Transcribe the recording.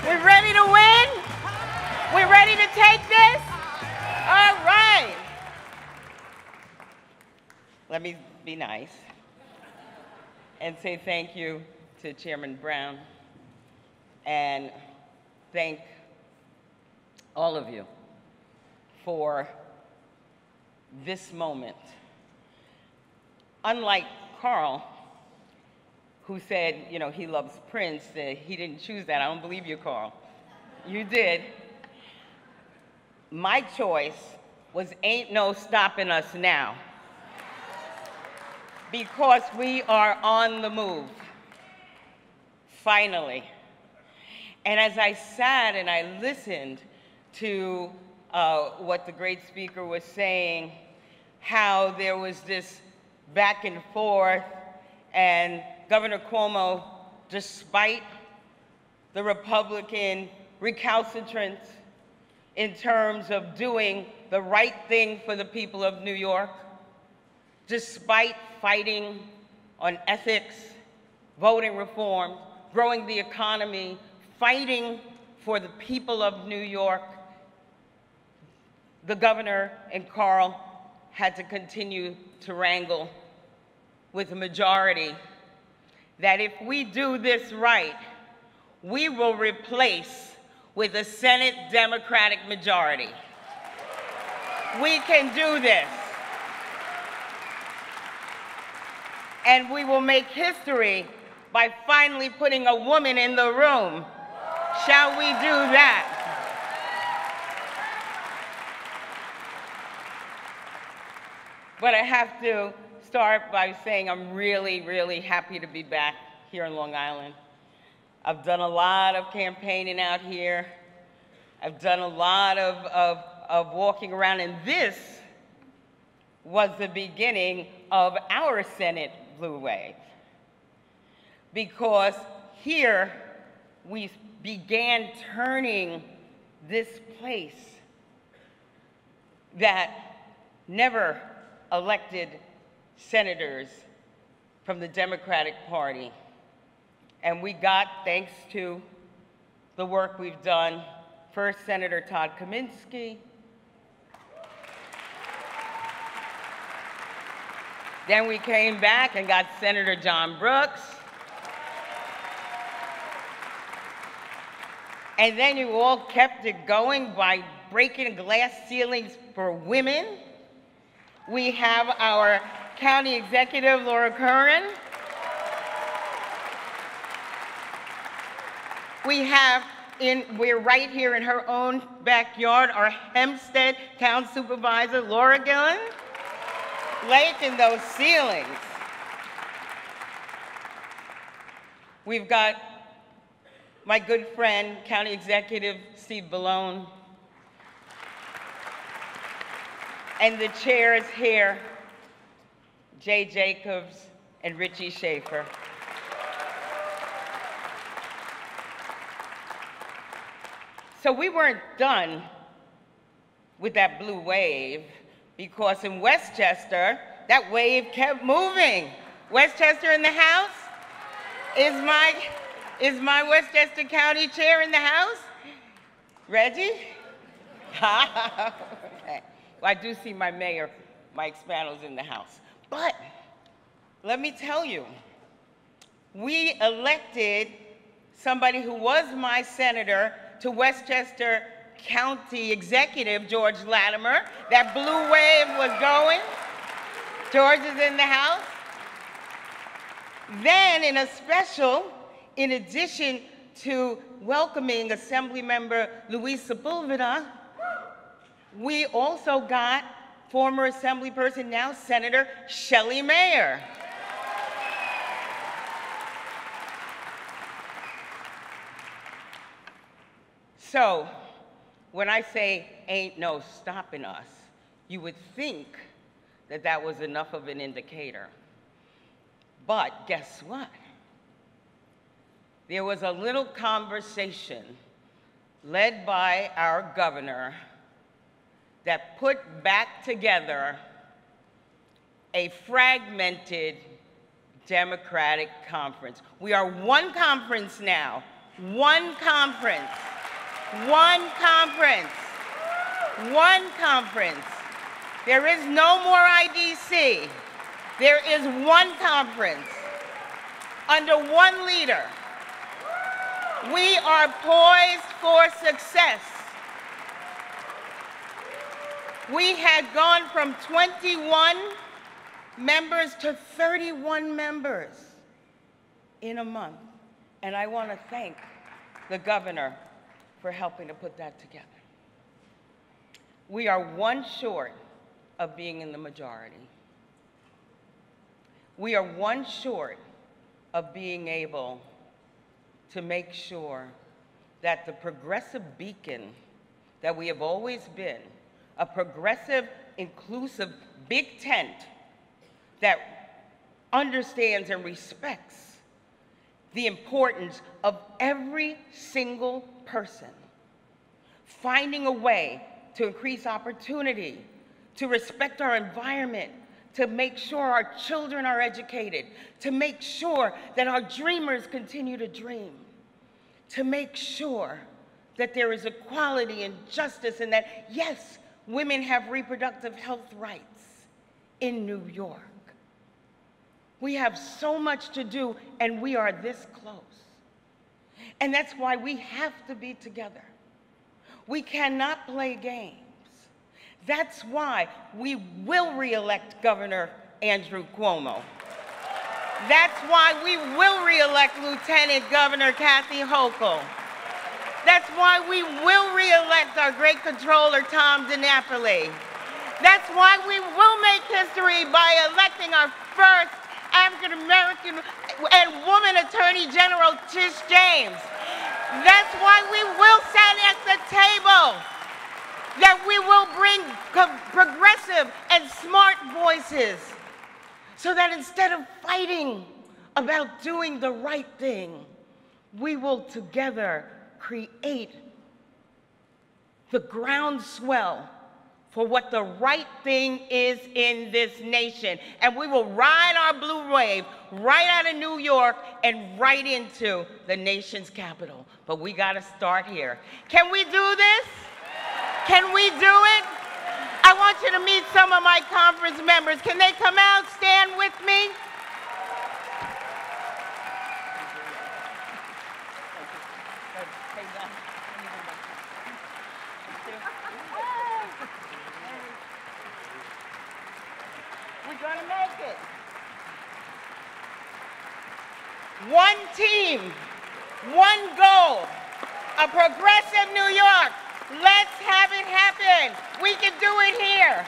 We're ready to win? We're ready to take this? All right. Let me be nice and say thank you to Chairman Brown and thank all of you for this moment. Unlike Carl, who said, you know, he loves Prince, he didn't choose that. I don't believe you, Carl. You did. My choice was Ain't No Stopping Us Now, because we are on the move, finally. And as I sat and I listened to what the great speaker was saying, how there was this back and forth, and Governor Cuomo, despite the Republican recalcitrance in terms of doing the right thing for the people of New York, despite fighting on ethics, voting reform, growing the economy, fighting for the people of New York, the governor and Carl had to continue to wrangle with a majority that if we do this right, we will replace with a Senate Democratic majority. We can do this. And we will make history by finally putting a woman in the room. Shall we do that? But I have to start by saying I'm really, really happy to be back here in Long Island. I've done a lot of campaigning out here. I've done a lot of walking around, and this was the beginning of our Senate Blue Wave. Because here we began turning this place that never elected senators from the Democratic Party. And we got, thanks to the work we've done, first Senator Todd Kaminsky, then we came back and got Senator John Brooks, and then you all kept it going by breaking glass ceilings for women. We have our County Executive, Laura Curran. We're right here in her own backyard, our Hempstead Town Supervisor, Laura Gillen, laking those ceilings. We've got my good friend, County Executive Steve Bellone, and the chairs here, Jay Jacobs and Richie Schaefer. So we weren't done with that blue wave, because in Westchester, that wave kept moving. Westchester in the house? Is my Westchester County Chair in the house? Reggie? Okay. Well, I do see my mayor, Mike Spano's in the house. But let me tell you, we elected somebody who was my senator to Westchester County Executive, George Latimer. That blue wave was going. George is in the house. Then in a special, in addition to welcoming Assemblymember Luis Sepulveda, we also got former Assemblyperson, now Senator Shelley Mayer. So when I say ain't no stopping us, you would think that that was enough of an indicator. But guess what? There was a little conversation led by our governor that put back together a fragmented Democratic conference. We are one conference now, one conference, one conference, one conference. There is no more IDC. There is one conference under one leader. We are poised for success. We had gone from 21 members to 31 members in a month. And I want to thank the governor for helping to put that together. We are one short of being in the majority. We are one short of being able to make sure that the progressive beacon that we have always been, a progressive, inclusive, big tent that understands and respects the importance of every single person, finding a way to increase opportunity, to respect our environment, to make sure our children are educated, to make sure that our dreamers continue to dream, to make sure that there is equality and justice and that, yes, women have reproductive health rights in New York. We have so much to do, and we are this close. And that's why we have to be together. We cannot play games. That's why we will re-elect Governor Andrew Cuomo. That's why we will re-elect Lieutenant Governor Kathy Hochul. That's why we will re-elect our great controller, Tom DiNapoli. That's why we will make history by electing our first African-American and woman Attorney General, Tish James. That's why we will sit at the table, that we will bring progressive and smart voices, so that instead of fighting about doing the right thing, we will together create the groundswell for what the right thing is in this nation. And we will ride our blue wave right out of New York and right into the nation's capital. But we gotta start here. Can we do this? Can we do it? I want you to meet some of my conference members. Can they come out, stand with me? We're gonna make it. One team, one goal, a progressive New York. Let's have it happen. We can do it here.